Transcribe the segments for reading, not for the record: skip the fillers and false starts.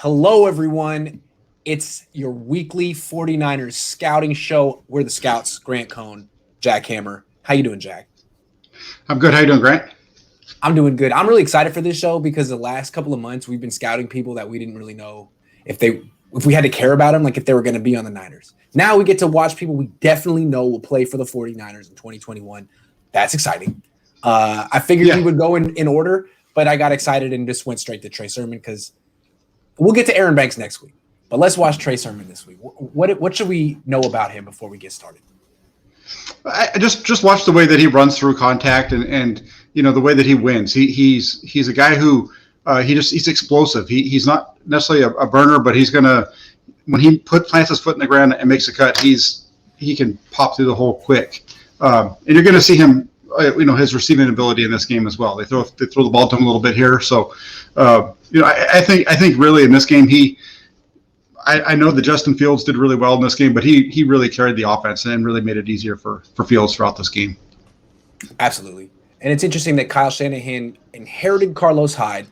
Hello, everyone. It's your weekly 49ers scouting show. We're the scouts, Grant Cohn, Jack Hammer. How you doing, Jack? I'm good. How you doing, Grant? I'm doing good. I'm really excited for this show because the last couple of months we've been scouting people that we didn't really know if we had to care about them, like if they were going to be on the Niners. Now we get to watch people we definitely know will play for the 49ers in 2021. That's exciting. I figured we would go in order, but I got excited and just went straight to Trey Sermon because we'll get to Aaron Banks next week. But let's watch Trey Sermon this week. What should we know about him before we get started? I just watch the way that he runs through contact and you know the way that he wins. He's a guy who he's explosive. He's not necessarily a burner, but he's gonna when he plants his foot in the ground and makes a cut, he can pop through the hole quick. And you're going to see him, his receiving ability in this game as well. They throw the ball to him a little bit here. So, I think really in this game I know that Justin Fields did really well in this game, but he really carried the offense and really made it easier for Fields throughout this game. Absolutely. And it's interesting that Kyle Shanahan inherited Carlos Hyde,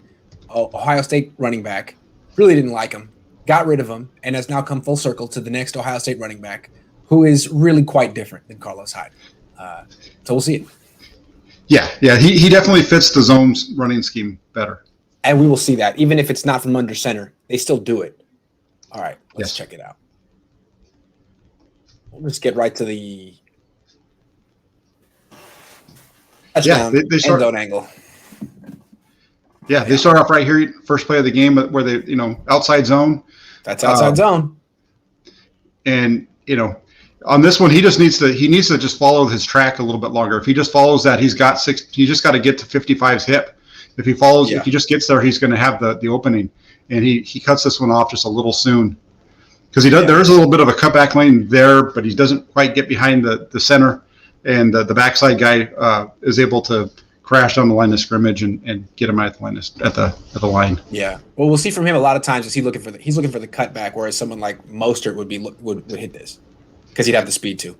Ohio State running back, really didn't like him, got rid of him, and has now come full circle to the next Ohio State running back, who is really quite different than Carlos Hyde. So we'll see it. Yeah, he definitely fits the zone's running scheme better. And we will see that. Even if it's not from under center, they still do it. All right, let's check it out. We'll just get right to the touchdown end zone angle. Yeah, they start off right here, first play of the game where they, outside zone. That's outside zone. And, on this one, he needs to just follow his track a little bit longer. If he just follows that, he's just got to get to 55's hip. If he just gets there, he's going to have the opening. And he cuts this one off just a little soon. Because there is a little bit of a cutback lane there, but he doesn't quite get behind the center. And the backside guy is able to crash down the line of scrimmage and get him at the line at the line. Yeah. Well, we'll see from him a lot of times is he's looking for the cutback, whereas someone like Mostert would hit this because he'd have the speed too.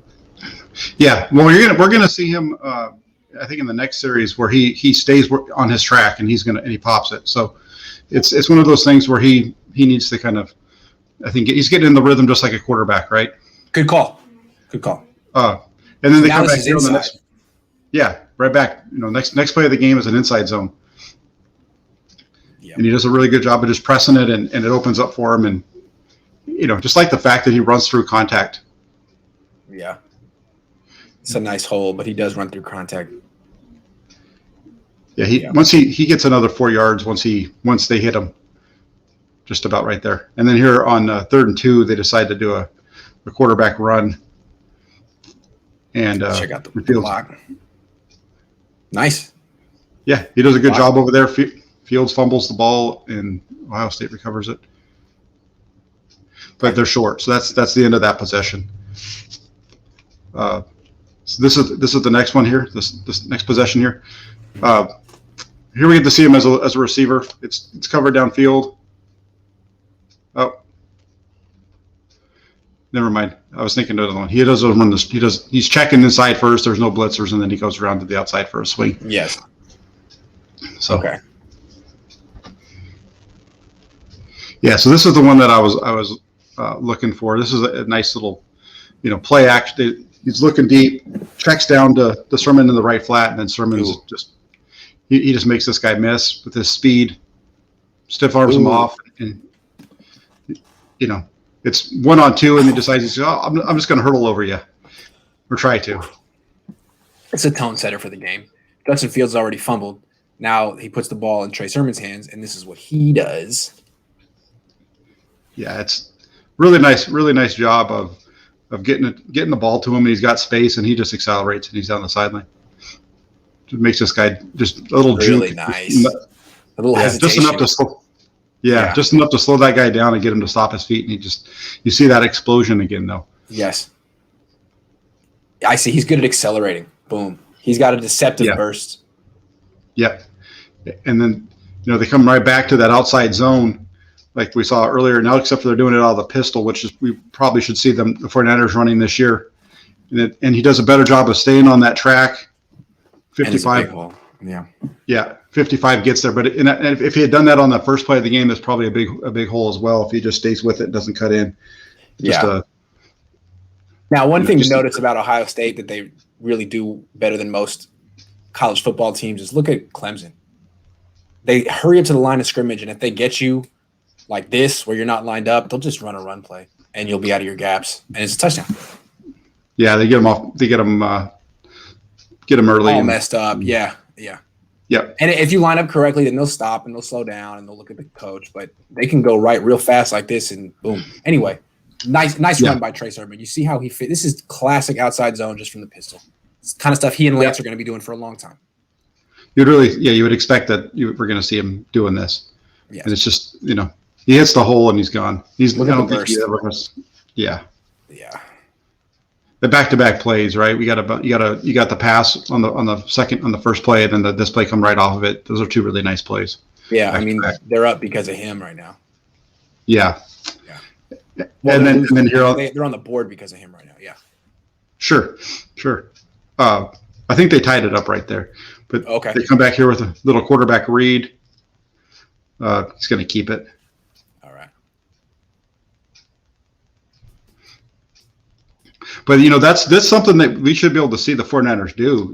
Yeah. Well, we're gonna see him. I think in the next series where he stays on his track and he pops it. So it's one of those things where he needs to kind of, I think he's getting in the rhythm just like a quarterback, right? Good call. And then they come back here on the next. Yeah, right back. Next play of the game is an inside zone. Yep. And he does a really good job of just pressing it, and it opens up for him. And just like the fact that he runs through contact. Yeah, it's a nice hole, but he does run through contact. Yeah, once he gets another 4 yards once they hit him, just about right there. And then here on 3rd and 2, they decide to do a quarterback run. And check out the block. Nice. Yeah, he does a good job over there. Fields fumbles the ball, and Ohio State recovers it. But they're short, so that's the end of that possession. So this is the next one here. This next possession here. Here we get to see him as a receiver. It's covered downfield. Oh. Never mind. I was thinking another one. He doesn't run this. He's checking inside first. There's no blitzers, and then he goes around to the outside for a swing. Yes. So, okay. Yeah. So this is the one that I was looking for. This is a nice little, play action. He's looking deep, checks down to Sermon in the right flat, and then Sermon's he just makes this guy miss with his speed, stiff arms him off, and it's 1-on-2, and he decides, I'm just going to hurdle over you, or try to. It's a tone setter for the game. Justin Fields already fumbled. Now he puts the ball in Trey Sermon's hands, and this is what he does. Yeah, it's really nice job of getting the ball to him, and he's got space, and he just accelerates, and he's down the sideline. Just makes this guy just a little really juke. Nice. A little hesitation. Just enough to slow. Yeah, just enough to slow that guy down and get him to stop his feet, and you see that explosion again, though. Yes. I see. He's good at accelerating. Boom. He's got a deceptive burst. Yep. And then, they come right back to that outside zone like we saw earlier now, except for they're doing it out of the pistol, which is we probably should see the 49ers running this year. And he does a better job of staying on that track. 55. Yeah. Yeah. 55 gets there. But if he had done that on the first play of the game, that's probably a big hole as well. If he just stays with it, doesn't cut in. Now, one thing to notice about Ohio State that they really do better than most college football teams is look at Clemson. They hurry up to the line of scrimmage, and if they get you like this, where you're not lined up, they'll just run a run play, and you'll be out of your gaps, and it's a touchdown. Yeah, they get them off. They get them early. All messed up. Yeah. Yep. And if you line up correctly, then they'll stop and they'll slow down and they'll look at the coach. But they can go right real fast like this, and boom. Anyway, nice run by Trey Sermon. You see how he fit. This is classic outside zone just from the pistol. It's the kind of stuff he and Lance are going to be doing for a long time. You would expect that we're going to see him doing this. Yeah. And it's just, he hits the hole and he's gone. I don't think he ever has. Yeah. Yeah. The back-to-back plays, right? You got the pass on the first play, and then this play come right off of it. Those are two really nice plays. Yeah, I mean they're up because of him right now. Yeah. Well, and then they're on the board because of him right now. Yeah. Sure. I think they tied it up right there, but they come back here with a little quarterback read. He's going to keep it. But, that's something that we should be able to see the 49ers do,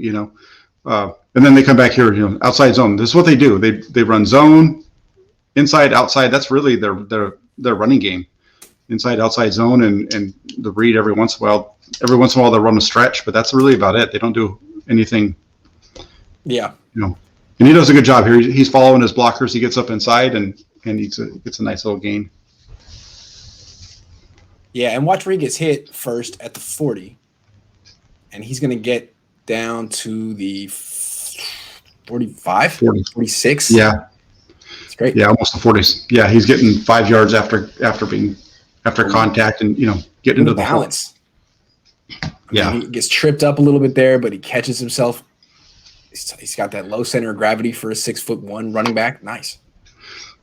and then they come back here, outside zone. This is what they do. They run zone, inside, outside. That's really their running game, inside, outside zone, and the read every once in a while. Every once in a while they run a stretch, but that's really about it. They don't do anything. Yeah. And he does a good job here. He's following his blockers. He gets up inside and he gets a nice little gain. Yeah, and watch where he gets hit first at the 40, and he's going to get down to the 45, 46. Yeah, it's great. Yeah, almost the 40s. Yeah, he's getting 5 yards after contact and getting into the balance. Yeah, he gets tripped up a little bit there, but he catches himself. He's got that low center of gravity for a 6'1" running back. Nice.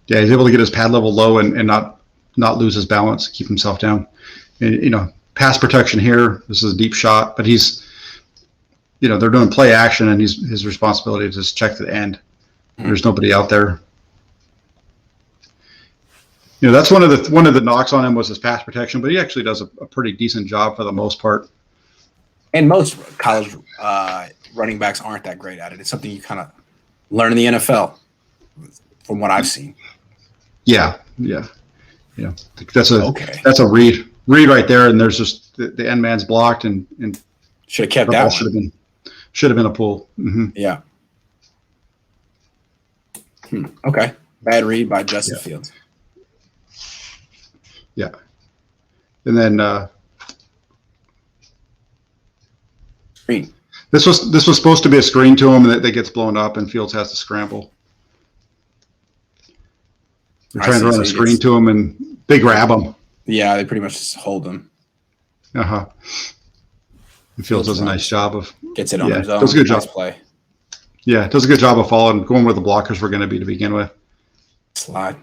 Yeah, he's able to get his pad level low and not lose his balance, keep himself down. And, pass protection here. This is a deep shot, but he's, they're doing play action, and his responsibility is to check the end. There's nobody out there. That's one of the knocks on him was his pass protection, but he actually does a pretty decent job for the most part. And most college running backs aren't that great at it. It's something you kind of learn in the NFL, from what I've seen. Yeah. That's a read right there, and there's just the end man's blocked and should have kept that. Should have been a pull. Mm-hmm. Yeah. Okay. Bad read by Justin Fields. Yeah. And then screen. This was supposed to be a screen to him, and that gets blown up, and Fields has to scramble. They're trying to run a screen to him, and they grab him. Yeah, they pretty much just hold him. And Fields does a nice job of gets it on his own. Does a good job. Play. Yeah, does a good job of going where the blockers were going to be to begin with. Slide.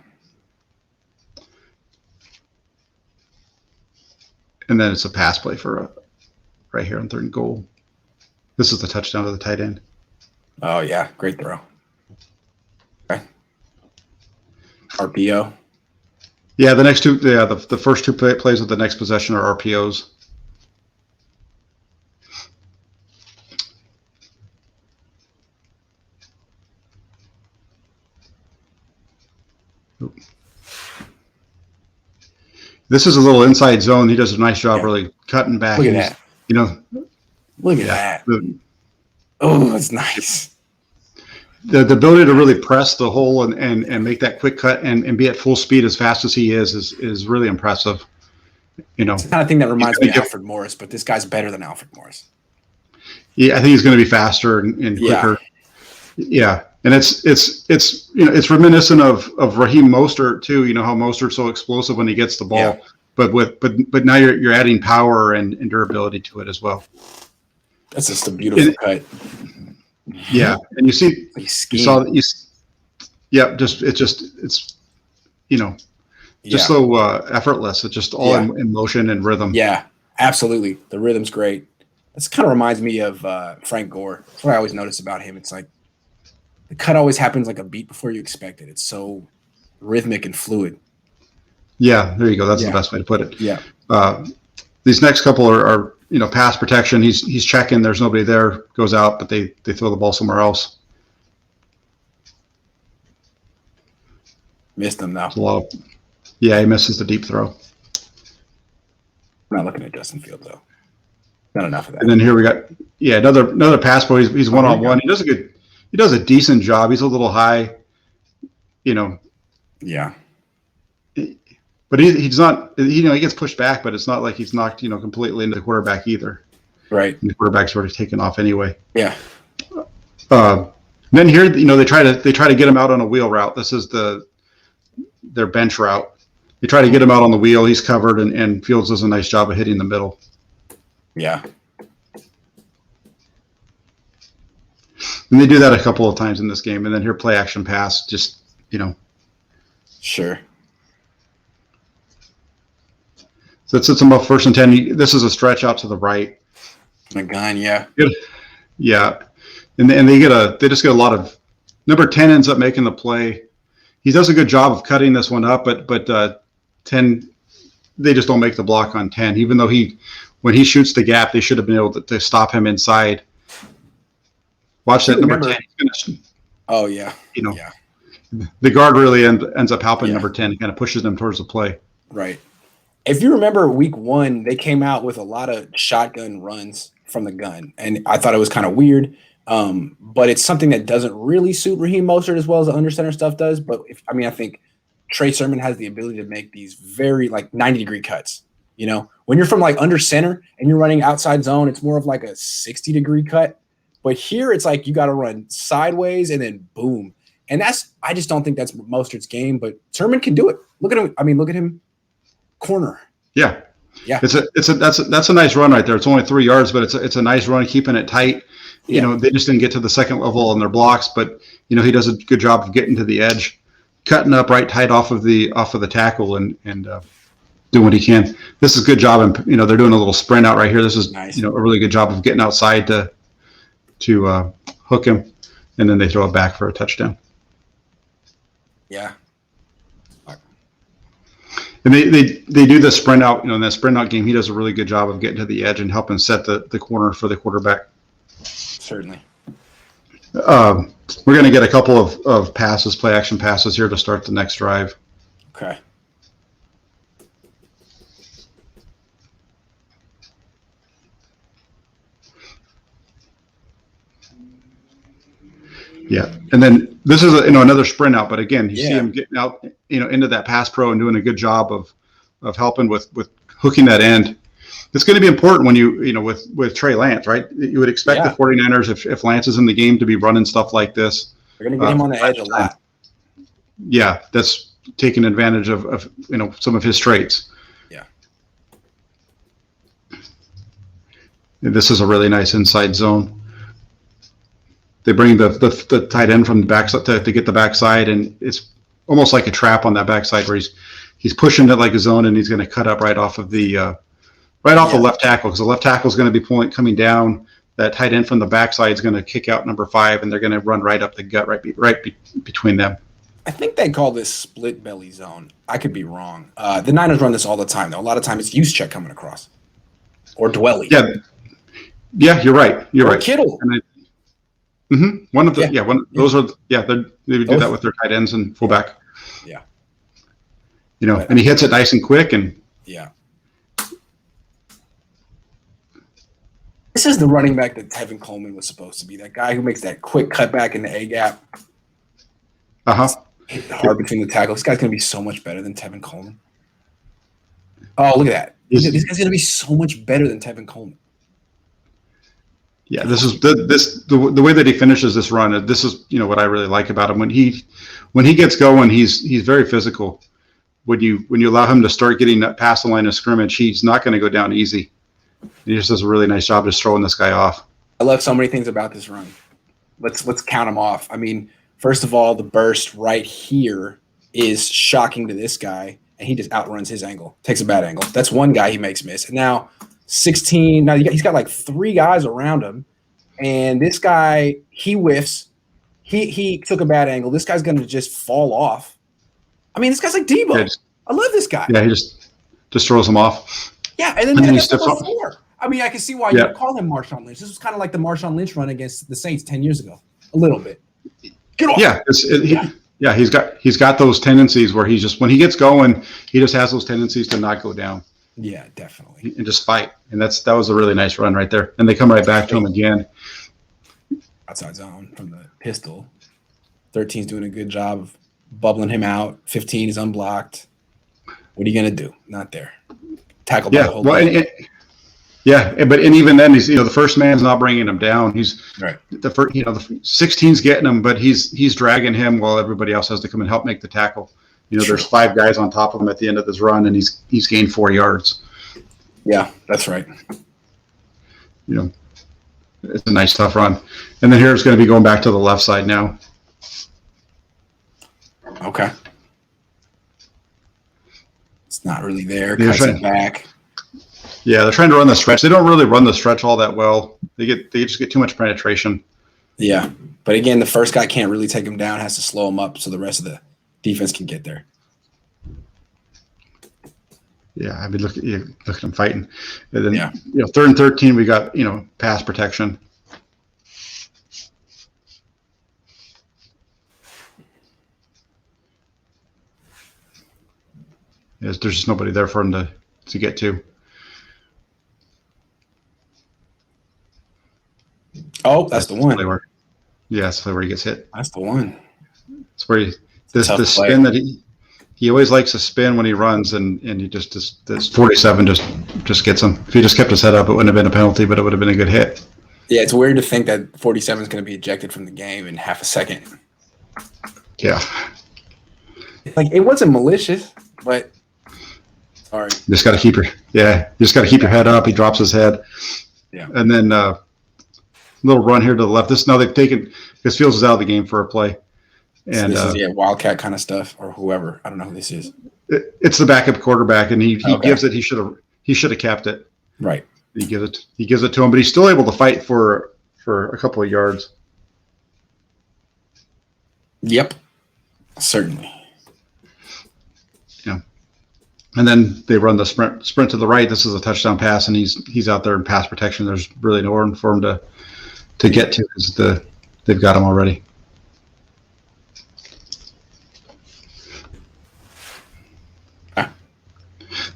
And then it's a pass play for right here on 3rd and goal. This is the touchdown to the tight end. Oh yeah, great throw. Okay. RPO. Yeah, the next two. Yeah, the first two plays of the next possession are RPOs. This is a little inside zone. He does a nice job really cutting back. Look at that. Look at that. Oh, that's nice. The ability to really press the hole and make that quick cut and be at full speed as fast as he is really impressive. It's the kind of thing that reminds me of Alfred Morris, but this guy's better than Alfred Morris. Yeah, I think he's going to be faster and quicker. Yeah. And it's reminiscent of Raheem Mostert too. How Mostert's so explosive when he gets the ball, but now you're adding power and durability to it as well. That's just a beautiful cut. Yeah, and you saw that it's so effortless. It's just all in motion and rhythm. Yeah, absolutely. The rhythm's great. This kind of reminds me of Frank Gore. That's what I always notice about him. It's like the cut always happens like a beat before you expect it. It's so rhythmic and fluid. Yeah, there you go. That's the best way to put it. Yeah. These next couple are pass protection. He's checking. There's nobody there. Goes out, but they throw the ball somewhere else. Missed him now. Yeah, he misses the deep throw. I'm not looking at Justin Fields though. Not enough of that. And then here we got another pass ball. He's one-on-one. He does a decent job. He's a little high, Yeah. But he's not. He gets pushed back, but it's not like he's knocked completely into the quarterback either. Right. And the quarterback's already taken off anyway. Yeah. Then here they try to get him out on a wheel route. This is their bench route. They try to get him out on the wheel. He's covered, and Fields does a nice job of hitting the middle. Yeah. And they do that a couple of times in this game. And then here, play action pass, just Sure. So it sets them up 1st and 10. This is a stretch out to the right. A gun, yeah. Good. Yeah. And they just get a lot of number 10 ends up making the play. He does a good job of cutting this one up, but 10, they just don't make the block on 10. Even though when he shoots the gap, they should have been able to stop him inside. Watch that number 10. Oh yeah. The guard really ends up helping number 10. Kind of pushes them towards the play. Right. If you remember week 1, they came out with a lot of shotgun runs from the gun, and I thought it was kind of weird. But it's something that doesn't really suit Raheem Mostert as well as the under center stuff does. But I think Trey Sermon has the ability to make these very 90-degree cuts. When you're from under center and you're running outside zone, it's more of like a 60-degree cut. But here it's like you got to run sideways and then boom. And I just don't think that's Mostert's game. But Sermon can do it. Look at him. Look at him. Corner. Yeah. That's a nice run right there. It's only 3 yards, but it's a nice run, keeping it tight. They just didn't get to the second level on their blocks, but he does a good job of getting to the edge, cutting up right tight off of the tackle and doing what he can. This is a good job, and they're doing a little sprint out right here. This is nice. A really good job of getting outside to hook him, and then they throw it back for a touchdown. Yeah. And they do the sprint out, in that sprint out game, he does a really good job of getting to the edge and helping set the corner for the quarterback. Certainly. We're going to get a couple of passes, play action passes here to start the next drive. Okay. Yeah, and then this is another sprint out, but again, you see him getting out, into that pass pro and doing a good job of helping with hooking that end. It's going to be important when with Trey Lance, right? You would expect the 49ers, if Lance is in the game, to be running stuff like this. They're going to get him on the edge a lot. Yeah, that's taking advantage of some of his traits. Yeah. And this is a really nice inside zone. They bring the tight end from the backside to get the backside, and it's almost like a trap on that backside where he's pushing it like a zone, and he's going to cut up right off of the the left tackle, because the left tackle is going to be coming down. That tight end from the backside is going to kick out number 5, and they're going to run right up the gut, right between them. I think they call this split belly zone. I could be wrong. The Niners run this all the time, though. A lot of times it's Juszczyk coming across or Dwelly. Yeah, you're right. You're right. Kittle. One of the those are they would do that with their tight ends and fullback. Yeah. And he hits it nice and quick, and this is the running back that Tevin Coleman was supposed to be. That guy who makes that quick cutback in the A gap. Hit hard between the tackles. This guy's gonna be so much better than Tevin Coleman. Oh, look at that! This guy's gonna be so much better than Tevin Coleman. Yeah, this is the way that he finishes this run. This is what I really like about him. When he gets going, he's very physical. When you allow him to start getting past the line of scrimmage, he's not going to go down easy. He just does a really nice job just throwing this guy off. I love so many things about this run. Let's count them off. First of all, the burst right here is shocking to this guy, and he just outruns his angle, takes a bad angle. That's one guy he makes miss. And now 16. Now he's got 3 guys around him, and this guy, he whiffs. he took a bad angle. This guy's gonna just fall off. I mean, this guy's like Debo. Yeah, I love this guy. Yeah, he just throws him off. Yeah, and then And he then had he that steps number 4. I mean, I can see why you would call him Marshawn Lynch. This was kind of like the Marshawn Lynch run against the Saints 10 years ago, a little bit. Get off. Yeah, he's got those tendencies where he's just when he gets going, he just has those tendencies to not go down. Yeah, definitely. And just fight. And that was a really nice run right there. And they come right back to him again. Outside zone from the pistol. 13's doing a good job of bubbling him out. 15 is unblocked. What are you gonna do? Not there. Tackled by the whole team. But even then, he's the first man's not bringing him down. He's right. The 16's getting him, but he's dragging him while everybody else has to come and help make the tackle. There's 5 guys on top of him at the end of this run, and he's gained 4 yards. Yeah, that's right. It's a nice tough run, and then here it's going to be going back to the left side now. Okay. It's not really there. Cuts it back. Yeah, they're trying to run the stretch. They don't really run the stretch all that well. They just get too much penetration. Yeah, but again, the first guy can't really take him down. Has to slow him up so the rest of the defense can get there. Yeah, I mean, look at him fighting. And then, 3rd and 13, we got pass protection. There's just nobody there for him to get to. Oh, that's the one. That's where he gets hit. That's the one. It's where the spin that he always likes to spin when he runs, and he just this 47 just gets him. If he just kept his head up, it wouldn't have been a penalty, but it would have been a good hit. Yeah, it's weird to think that 47 is going to be ejected from the game in half a second. Yeah. Like, it wasn't malicious, but sorry. You just got to keep your head up. He drops his head. Yeah. And then little run here to the left. Now they've taken because Fields is out of the game for a play. And so this is Wildcat kind of stuff, or whoever. I don't know who this is. It's the backup quarterback, and he gives it. He should have kept it. Right. He gives it to him, but he's still able to fight for a couple of yards. Yep. Certainly. Yeah. And then they run the sprint to the right. This is a touchdown pass, and he's out there in pass protection. There's really no one for him to get to because they've got him already.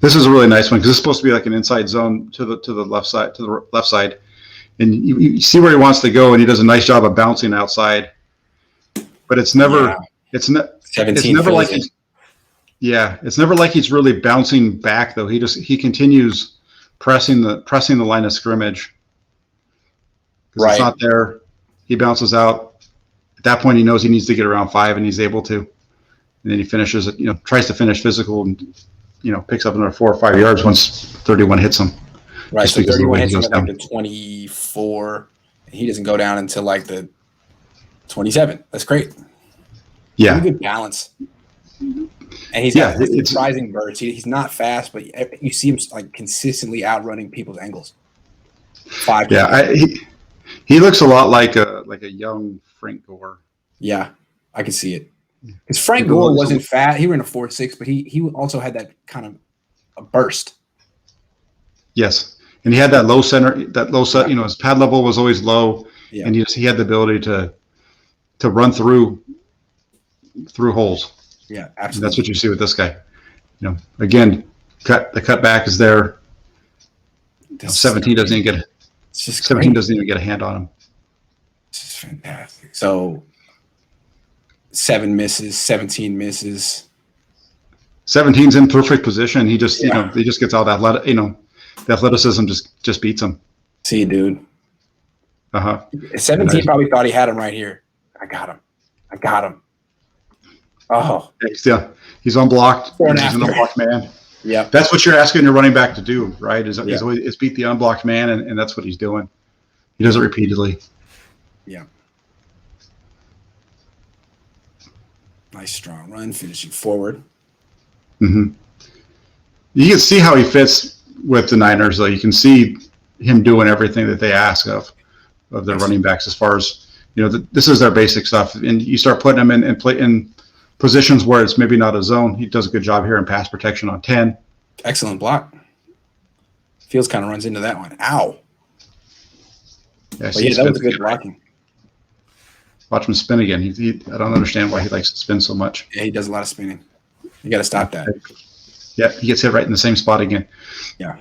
This is a really nice one because it's supposed to be like an inside zone to the left side, and you see where he wants to go, and he does a nice job of bouncing outside. But it's never it's never like it's never like he's really bouncing back though. He continues pressing the line of scrimmage. Right. It's not there. He bounces out. At that point, he knows he needs to get around 5, and he's able to. And then he finishes it. Tries to finish physical and. Picks up another 4 or 5 yards once 31 hits him. Right, so 31 hits him at like the 24. He doesn't go down until like the 27. That's great. Yeah. Good balance. And he's got surprising bursts. He's not fast, but you see him like consistently outrunning people's angles. 5. Yeah, he looks a lot like a young Frank Gore. Yeah, I can see it. Because Frank Gore wasn't fat. He ran a 4.6, but he also had that kind of a burst. Yes, and he had that low center, his pad level was always low, and he had the ability to run through holes. Yeah, absolutely. And that's what you see with this guy. Again, the cutback is there. 17 doesn't even get 17 doesn't even get a hand on him. This is fantastic. So 7 misses, 17 misses. 17's in perfect position. He just, he just gets all that, the athleticism just beats him. See, dude. 17 nice. Probably thought he had him right here. I got him. Oh. He's unblocked. He's an unblocked man. Yeah. That's what you're asking your running back to do, right? Is beat the unblocked man, and that's what he's doing. He does it repeatedly. Yeah. Nice strong run, finishing forward. Mm-hmm. You can see how he fits with the Niners, though. You can see him doing everything that they ask of their running backs as far as this is their basic stuff. And you start putting them in play in positions where it's maybe not a zone. He does a good job here in pass protection on 10. Excellent block. Fields kind of runs into that one. Ow. Yeah, that was good blocking. Watch him spin again. I don't understand why he likes to spin so much. Yeah, he does a lot of spinning. You got to stop that. Yeah, he gets hit right in the same spot again. Yeah.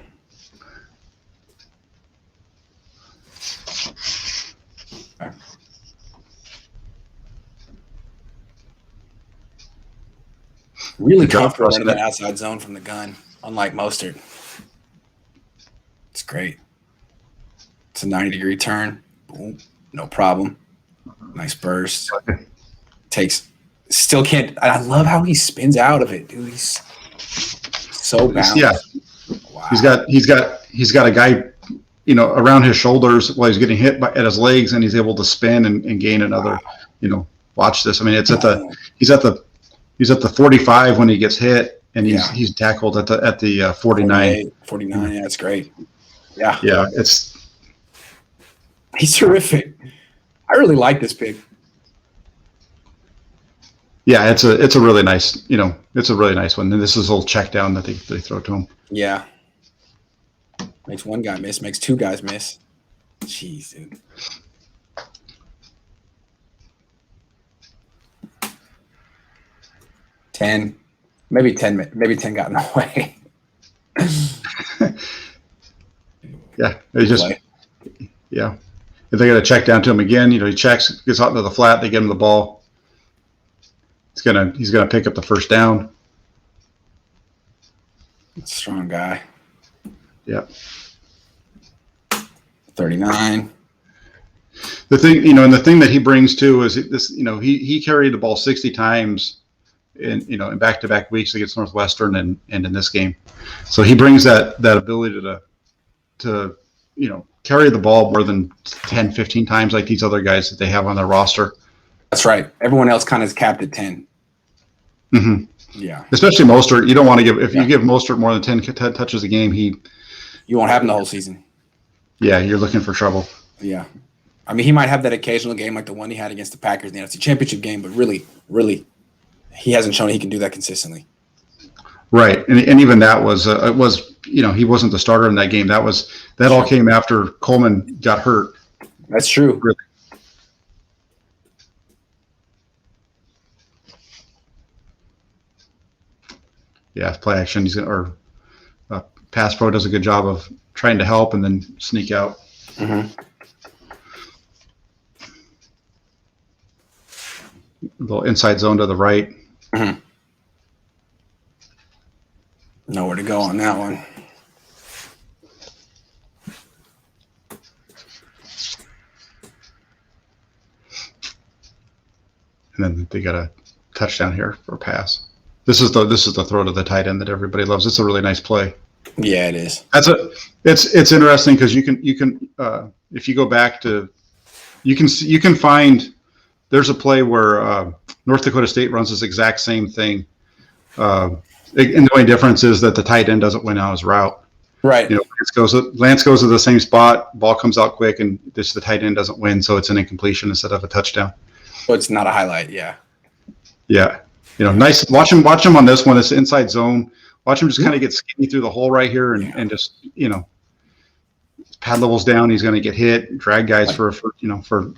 Really comfortable running that outside zone from the gun, unlike Mostert. It's great. It's a 90-degree turn. Boom. No problem. Nice burst. Still can't. I love how he spins out of it, dude. He's so balanced. Yeah. Wow. He's got a guy, around his shoulders while he's getting hit at his legs, and he's able to spin and gain another. Wow. Watch this. I mean, he's at the 45 when he gets hit, and he's tackled at the 49. 49. Yeah, that's great. Yeah. Yeah, he's terrific. I really like this pick. Yeah, it's a really nice, it's a really nice one. And this is a little check down that they throw to him. Yeah. Makes one guy miss, makes two guys miss. Jeez, dude. Maybe 10 got in the way. Yeah, yeah. If they got to check down to him again, he checks, gets out into the flat, they get him the ball. He's gonna pick up the first down. Strong guy. Yeah. 39. The thing, and the thing that he brings too is this, he carried the ball 60 times in back-to-back weeks against Northwestern and in this game. So he brings that ability to carry the ball more than 10, 15 times like these other guys that they have on their roster. That's right. Everyone else kind of is capped at 10. Mm-hmm. Yeah. Especially Mostert. You don't want to you give Mostert more than 10 touches a game, you won't have him the whole season. Yeah, you're looking for trouble. Yeah. I mean, he might have that occasional game like the one he had against the Packers in the NFC Championship game, but really, he hasn't shown he can do that consistently. Right, and even that was he wasn't the starter in that game. That all came after Coleman got hurt. That's true. Really. Yeah, play action. Pass pro does a good job of trying to help and then sneak out. Mm-hmm. A little inside zone to the right. Mm-hmm. Nowhere to go on that one. And then they got a touchdown here for a pass. This is the throw to the tight end that everybody loves. It's a really nice play. Yeah, it is. It's interesting because you can if you go back to you can find there's a play where North Dakota State runs this exact same thing. And the only difference is that the tight end doesn't win out his route. Right. Lance goes to the same spot, ball comes out quick, and the tight end doesn't win, so it's an incompletion instead of a touchdown. So it's not a highlight, yeah. Yeah. Nice. Watch him on this one. It's inside zone. Watch him just kind of get skinny through the hole right here and just, pad levels down. He's going to get hit, drag guys for yardage.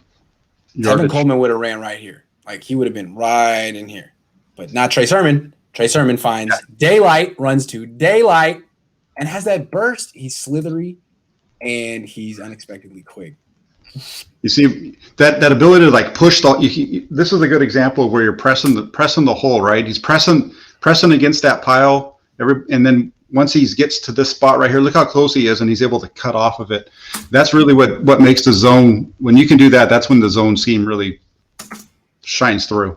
Tevin Coleman would have ran right here. Like he would have been right in here. But not Trey Sermon. Trey Sermon finds daylight, runs to daylight, and has that burst. He's slithery, and he's unexpectedly quick. You see that ability to push this is a good example where you're pressing the hole, right? He's pressing against that pile, and then once he gets to this spot right here, look how close he is, and he's able to cut off of it. That's really what makes the zone. When you can do that, that's when the zone scheme really shines through.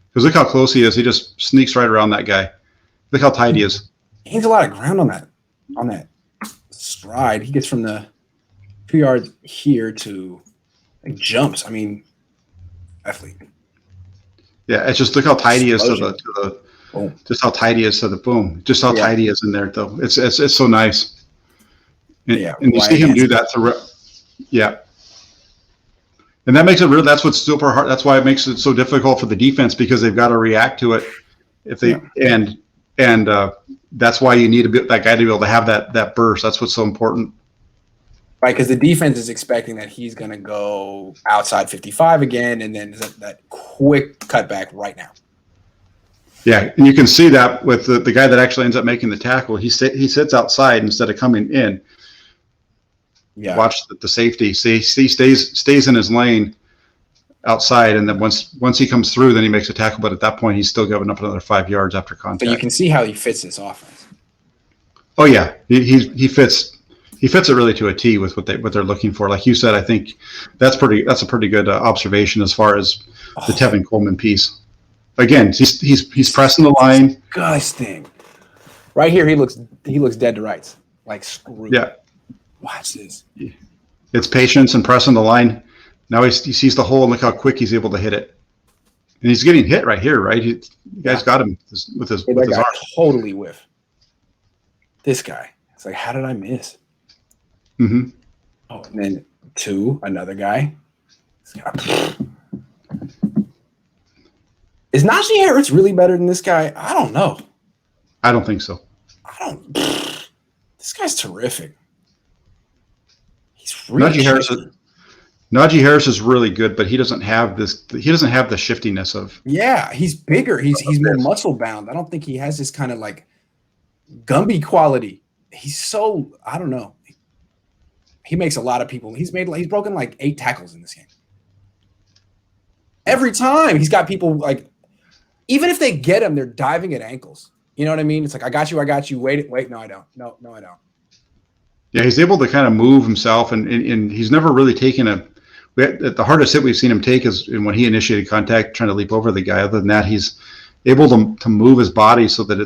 Because look how close he is. He just sneaks right around that guy. Look how tight he is. He gains a lot of ground on that stride. He gets from the 2 yards here to jumps. I mean, athlete. Yeah, it's just look how tight he is to the boom. Just how tight he is to the boom. Just how tight he is in there, though. It's so nice. And you see him do that through. Yeah. And that makes it real. That's what's super hard. That's why it makes it so difficult for the defense, because they've got to react to it. If they and that's why you need that guy to be able to have that burst. That's what's so important. Right, because the defense is expecting that he's going to go outside 55 again, and then that quick cutback right now. Yeah, and you can see that with the guy that actually ends up making the tackle. He sits outside instead of coming in. Yeah. Watch the safety. See, stays in his lane outside, and then once he comes through, then he makes a tackle. But at that point, he's still giving up another 5 yards after contact. So you can see how he fits this offense. Oh yeah, he fits. He fits it really to a T with what they're looking for. Like you said, I think that's a pretty good observation as far as the Tevin Coleman piece. Again, he's pressing the line. Disgusting. Right here, he looks dead to rights. Like screwed. Yeah. Watch this. It's patience and pressing the line. Now he sees the hole, and look how quick he's able to hit it. And he's getting hit right here, right? You guys got him with his arm. Totally whiff. This guy. It's like, how did I miss? Mm-hmm. Oh, and then another guy. Is Najee Harris really better than this guy? I don't know. I don't think so. This guy's terrific. He's really Najee Harris is really good, but he doesn't have this. He doesn't have the shiftiness of. Yeah, he's bigger. He's more muscle bound. I don't think he has this kind of like Gumby quality. He's so, I don't know. He makes a lot of people. He's broken like 8 tackles in this game. Every time he's got people like, even if they get him, they're diving at ankles. You know what I mean? It's like, I got you. Wait. No, I don't. No, I don't. Yeah, he's able to kind of move himself, and he's never really taken the hardest hit we've seen him take is when he initiated contact, trying to leap over the guy. Other than that, he's able to move his body so that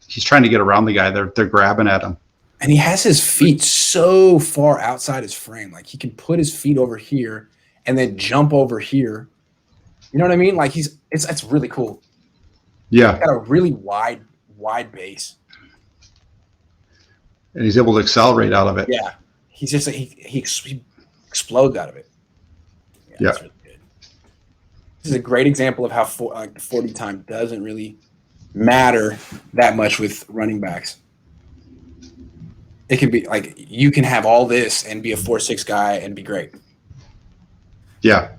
he's trying to get around the guy. They're grabbing at him. And he has his feet so far outside his frame. Like he can put his feet over here and then jump over here. You know what I mean? Like it's really cool. Yeah. He's got a really wide base. And he's able to accelerate out of it. Yeah. He's just he explodes out of it. Yeah. That's really good. This is a great example of how the 40 time doesn't really matter that much with running backs. It can be like you can have all this and be a 4.6 guy and be great. Yeah.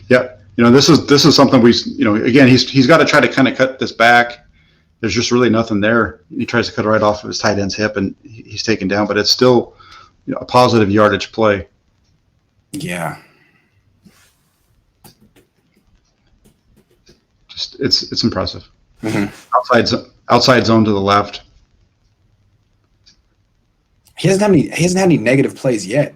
Yeah. This is something again, he's got to try to kind of cut this back. There's just really nothing there. He tries to cut it right off of his tight end's hip, and he's taken down, but it's still a positive yardage play. Yeah. Just it's impressive. Mm-hmm. Outside zone to the left. He hasn't had any negative plays yet.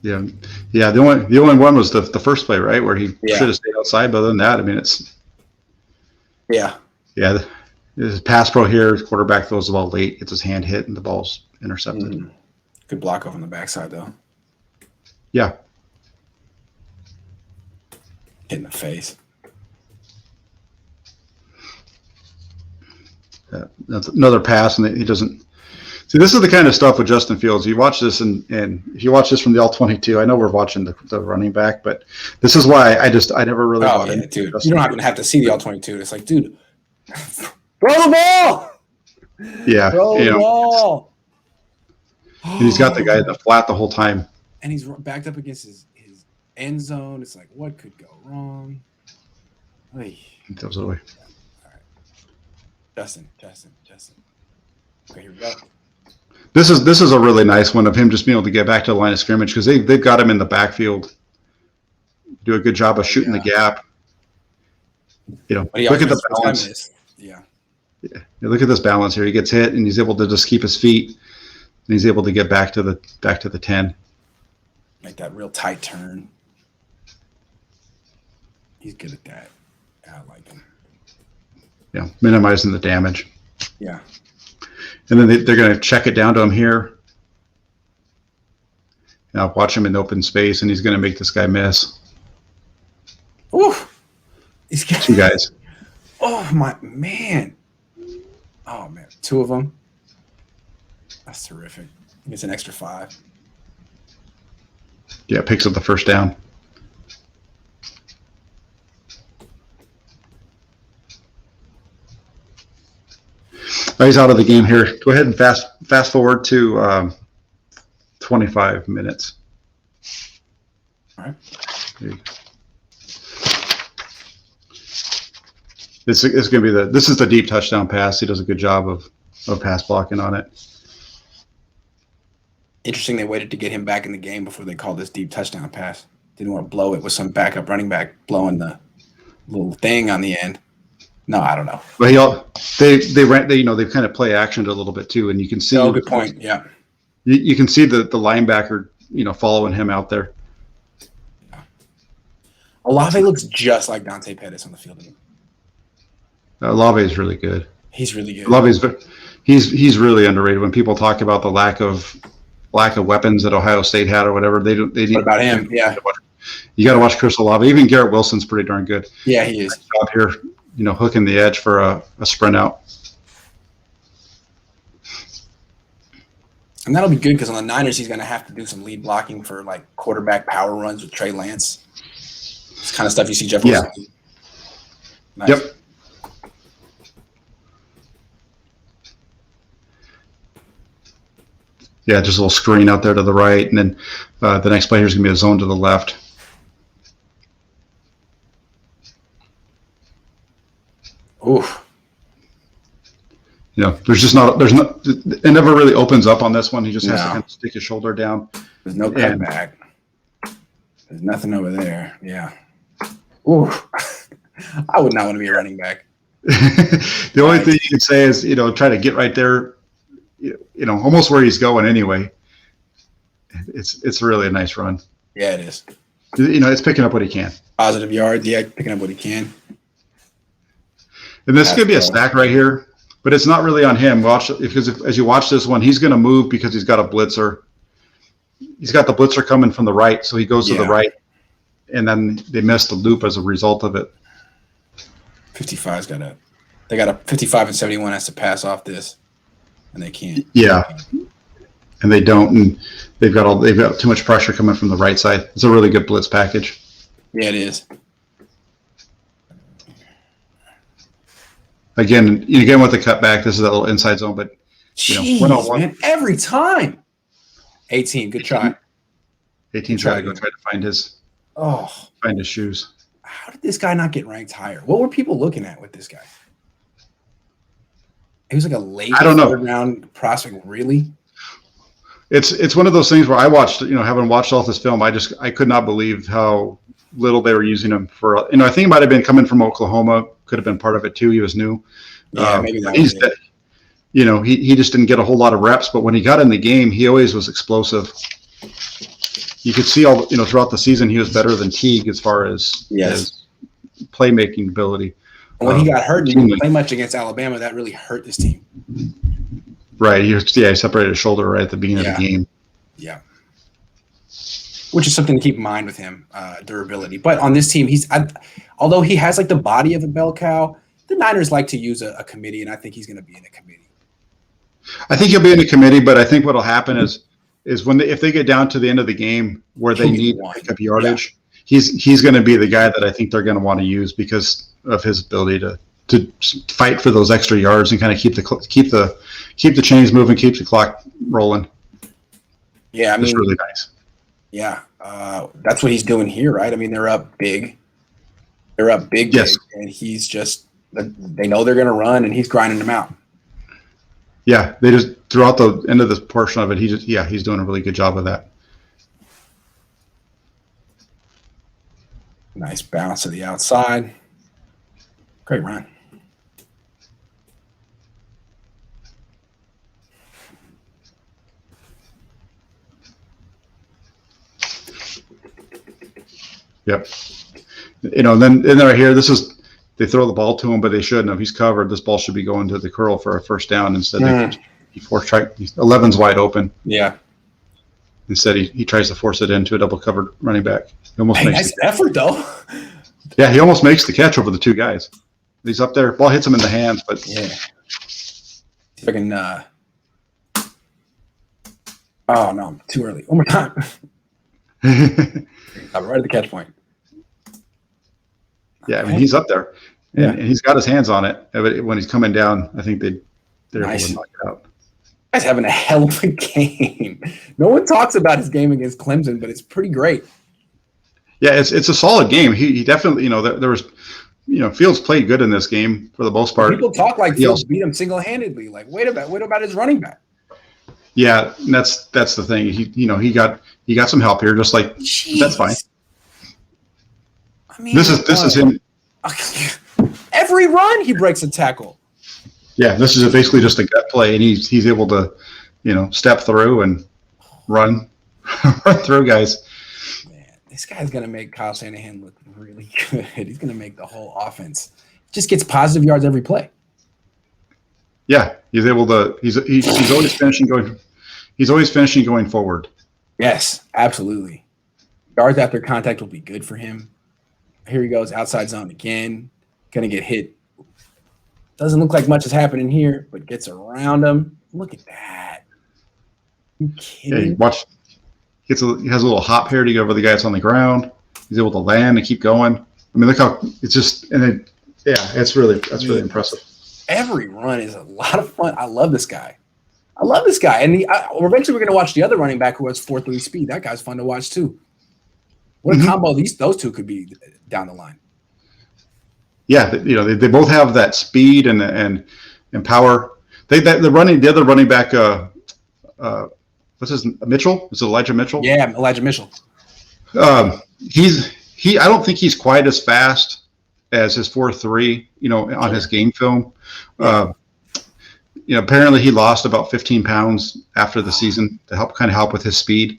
Yeah. The only one was the first play, right, where he should have stayed outside. But other than that, I mean, it's. Yeah. Yeah. His pass pro here, his quarterback throws the ball late, gets his hand hit, and the ball's intercepted. Mm-hmm. Good block over on the backside, though. Yeah. Hit in the face. Another pass, and he doesn't. See, this is the kind of stuff with Justin Fields. You watch this, and if you watch this from the All-22, I know we're watching the running back, but this is why I never really bought into dude. You don't even have to see the All-22. It's like, dude, throw the ball. Yeah, throw the ball. And he's got the guy in the flat the whole time, and he's backed up against his end zone. It's like, what could go wrong? He throws it away. All right, Justin. Okay, here we go. This is a really nice one of him just being able to get back to the line of scrimmage because they've got him in the backfield. Do a good job of shooting the gap. Look at the balance. Yeah. Look at this balance here. He gets hit and he's able to just keep his feet, and he's able to get back to the 10. Make that real tight turn. He's good at that. I like him. Yeah, minimizing the damage. Yeah. And then they're going to check it down to him here. Now watch him in open space, and he's going to make this guy miss. Ooh. He's got 2 guys. Oh, my man. Oh, man. 2 of them. That's terrific. He gets an extra 5. Yeah, picks up the first down. Oh, he's out of the game here. Go ahead and fast forward to 25 minutes. All right. This is going to be this is the deep touchdown pass. He does a good job of pass blocking on it. Interesting they waited to get him back in the game before they called this deep touchdown pass. Didn't want to blow it with some backup running back blowing the little thing on the end. No, I don't know. But they kind of play actioned a little bit too, and you can see. Oh, good point. Yeah. You can see the linebacker, following him out there. Olave looks just like Dante Pettis on the field. Olave is really good. He's really good. Olave's he's really underrated. When people talk about the lack of weapons that Ohio State had or whatever, they need. What about him? Yeah. You got to watch Chris Olave. Even Garrett Wilson's pretty darn good. Yeah, he is. Nice job here, hooking the edge for a sprint out. And that'll be good because on the Niners, he's going to have to do some lead blocking for like quarterback power runs with Trey Lance. It's kind of stuff you see Jeff Wilson do. Nice. Yep. Yeah, just a little screen out there to the right, and then the next play here is going to be a zone to the left. Oof. It never really opens up on this one. He just has to kind of stick his shoulder down. There's no cutback. There's nothing over there. Yeah. Ooh. I would not want to be a running back. The only thing you can say is, try to get right there, almost where he's going anyway. It's really a nice run. Yeah, it is. It's picking up what he can. Positive yards. Yeah, picking up what he can. And this could be a stack right here, but it's not really on him. As you watch this one, he's going to move because he's got a blitzer. He's got the blitzer coming from the right, so he goes to the right, and then they miss the loop as a result of it. 55's they got a 55 and 71 has to pass off this, and they can't. Yeah, and they don't, and they've got too much pressure coming from the right side. It's a really good blitz package. Yeah, it is. Again with the cutback, this is that little inside zone, but Jeez, man, every time. 18, good try. 18 try to find his shoes. How did this guy not get ranked higher? What were people looking at with this guy? He was like a late third round prospect, really? It's one of those things where I watched, having watched all this film, I could not believe how little they were using him for. I think it might have been coming from Oklahoma, could have been part of it too. He was new. Yeah, maybe that was it. He just didn't get a whole lot of reps, but when he got in the game, he always was explosive. You could see throughout the season he was better than Teague as far as his playmaking ability. And when he got hurt and he didn't play much against Alabama, that really hurt this team. Right. He separated his shoulder right at the beginning of the game. Yeah. Which is something to keep in mind with him, durability. But on this team, although he has like the body of a bell cow, the Niners like to use a committee, and I think he's going to be in a committee. I think he'll be in a committee, but I think what will happen is if they get down to the end of the game where they need to pick up yardage, he's going to be the guy that I think they're going to want to use because of his ability to fight for those extra yards and kind of keep the chains moving, keep the clock rolling. Yeah, it's really nice. Yeah, that's what he's doing here, right? I mean, they're up big. Yes. Big, and he's just they know they're going to run, and he's grinding them out. Yeah, they just throughout the end of this portion of it, he's doing a really good job of that. Nice bounce to the outside. Great run. Yep. And then right here, they throw the ball to him, but they shouldn't have. He's covered. This ball should be going to the curl for a first down. Instead, 11's wide open. Yeah. Instead, he tries to force it into a double covered running back. Nice effort, though. Yeah, he almost makes the catch over the two guys. He's up there. Ball hits him in the hands, but yeah. See if I can Oh no, too early. One more time. I'm right at the catch point. Yeah, I mean he's up there, and he's got his hands on it. But when he's coming down, I think they're able to knock it out. Guy's having a hell of a game. No one talks about his game against Clemson, but it's pretty great. Yeah, it's a solid game. He definitely, there was, Fields played good in this game for the most part. People talk like Fields beat him single-handedly. Like, wait about his running back. Yeah, and that's the thing. He got some help here. Just like that's fine. I mean, this is him. Every run he breaks a tackle. Yeah, this is basically just a gut play, and he's able to, step through and run through guys. Man, this guy's gonna make Kyle Shanahan look really good. He's gonna make the whole offense just gets positive yards every play. Yeah, he's able to. He's always finishing going. He's always finishing going forward. Yes, absolutely. Yards after contact will be good for him. Here he goes, outside zone again. Gonna get hit. Doesn't look like much is happening here, but gets around him. Look at that. You kidding? Yeah, watch. He has a little hop here to get over the guy that's on the ground. He's able to land and keep going. I mean, look how it's just that's really impressive. Every run is a lot of fun. I love this guy. And eventually we're going to watch the other running back who has 4.3 speed. That guy's fun to watch too. What a combo those two could be down the line. Yeah, they both have that speed and power. The other running back, what's his Mitchell? Is it Elijah Mitchell? Yeah, Elijah Mitchell. I don't think he's quite as fast as his 4.3. On his game film. Yeah. Apparently he lost about 15 pounds after the season to help with his speed.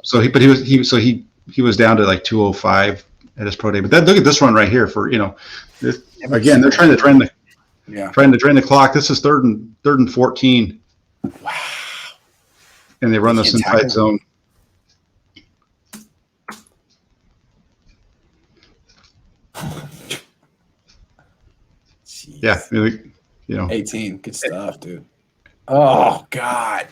So he was down to like 205 at his pro day. But look at this run right here for again they're trying to drain the clock. This is third and 14. Wow. And they run this inside zone. Jeez. Yeah, 18. Good stuff, dude. Oh God.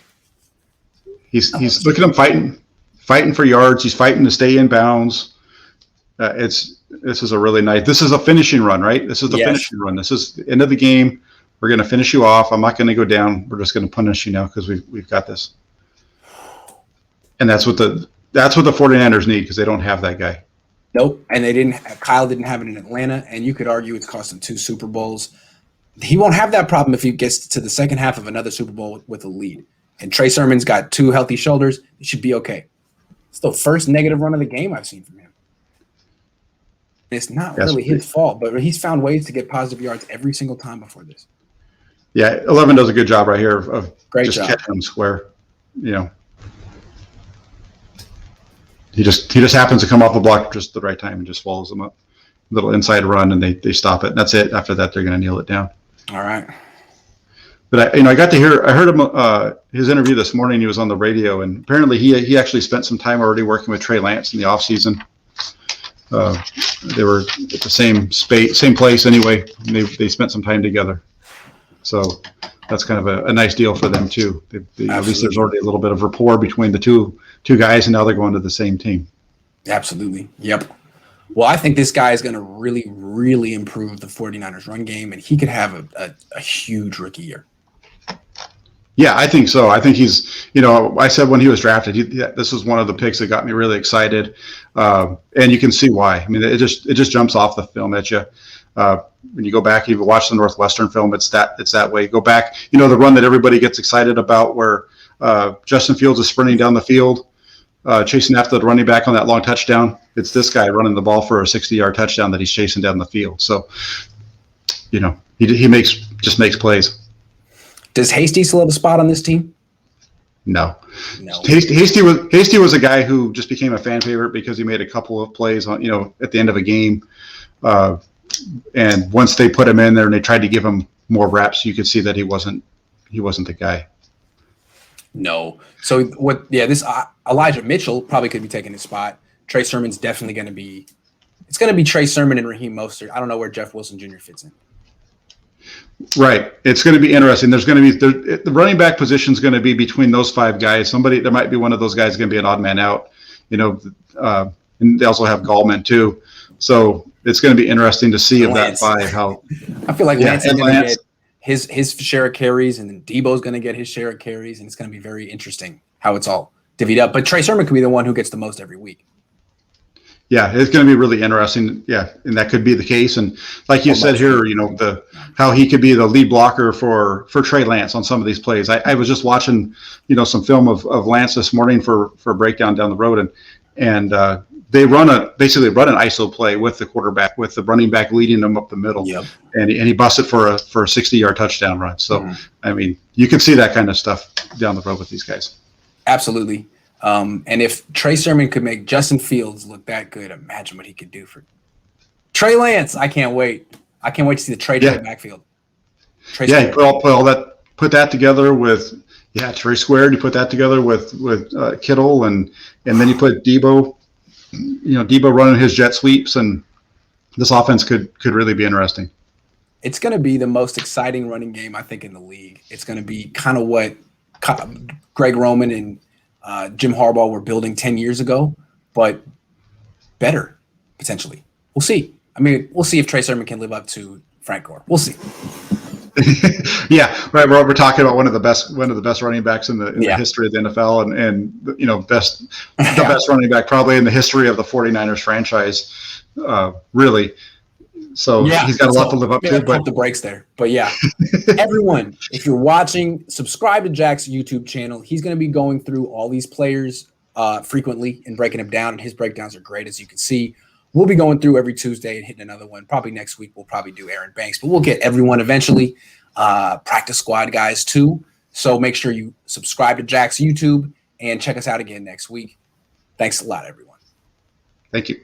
He's look at him fighting for yards. He's fighting to stay in bounds. This is a really nice. This is a finishing run, right? This is the finishing run. This is the end of the game. We're going to finish you off. I'm not going to go down. We're just going to punish you now because we've got this. And that's what the 49ers need because they don't have that guy. Nope, and Kyle didn't have it in Atlanta, and you could argue it's cost him 2 Super Bowls. He won't have that problem if he gets to the second half of another Super Bowl with a lead. And Trey Sermon's got 2 healthy shoulders. It should be okay. It's the first negative run of the game I've seen from him. It's not really his fault, but he's found ways to get positive yards every single time before this. Yeah, 11 does a good job right here of Great just job. catching him square. He just happens to come off the block just at the right time and just follows them up. Little inside run, and they stop it. And that's it. After that, they're going to kneel it down. All right. But I heard him his interview this morning. He was on the radio, and apparently he actually spent some time already working with Trey Lance in the off season. They were at the same place anyway. And they spent some time together, so that's kind of a nice deal for them too. At least there's already a little bit of rapport between the two guys, and now they're going to the same team. Absolutely. Yep. Well, I think this guy is going to really, really improve the 49ers run game, and he could have a huge rookie year. Yeah, I think so. I think he's, I said when he was drafted, this was one of the picks that got me really excited. And you can see why. I mean, it just jumps off the film at you. When you go back, you watch the Northwestern film, it's that way. Go back, the run that everybody gets excited about where Justin Fields is sprinting down the field, chasing after the running back on that long touchdown. It's this guy running the ball for a 60-yard touchdown that he's chasing down the field. So, he makes plays. Does Hasty still have a spot on this team? No. Hasty was a guy who just became a fan favorite because he made a couple of plays on, at the end of a game. And once they put him in there and they tried to give him more reps, you could see that he wasn't the guy. No. So this Elijah Mitchell probably could be taking his spot. Trey Sermon's definitely it's going to be Trey Sermon and Raheem Mostert. I don't know where Jeff Wilson Jr. fits in. Right. It's going to be interesting. There's going to be the running back position is going to be between those five guys. There might be one of those guys going to be an odd man out, and they also have Gallman too. So it's going to be interesting to see of that five how. I feel like Lance is going to get his share of carries, and then Debo's going to get his share of carries, and it's going to be very interesting how it's all divvied up. But Trey Sermon could be the one who gets the most every week. Yeah, it's going to be really interesting. Yeah, and that could be the case. And like you said here, how he could be the lead blocker for Trey Lance on some of these plays. I was just watching, some film of Lance this morning for a breakdown down the road, and they basically run an ISO play with the quarterback, with the running back leading them up the middle. Yep. And he busted for a 60-yard touchdown run. So, I mean, you can see that kind of stuff down the road with these guys. Absolutely. And if Trey Sermon could make Justin Fields look that good, imagine what he could do for Trey Lance. I can't wait. I can't wait to see the Trey backfield. Put that together with Trey squared. You put that together with Kittle, and then you put Debo. Debo running his jet sweeps, and this offense could really be interesting. It's going to be the most exciting running game, I think, in the league. It's going to be kind of what Greg Roman and Jim Harbaugh were building 10 years ago, but better, potentially. We'll see. I mean, we'll see if Trey Sermon can live up to Frank Gore. We'll see. Yeah, right. We're talking about one of the best running backs in the history of the NFL, and the best running back probably in the history of the 49ers franchise, really. So he's got a lot to live up to. Pump the brakes there, but everyone, if you're watching, subscribe to Jack's YouTube channel. He's going to be going through all these players frequently and breaking them down, and his breakdowns are great, as you can see. We'll be going through every Tuesday and hitting another one. Probably next week we'll probably do Aaron Banks, but we'll get everyone eventually. Practice squad guys too. So make sure you subscribe to Jack's YouTube and check us out again next week. Thanks a lot, everyone. Thank you.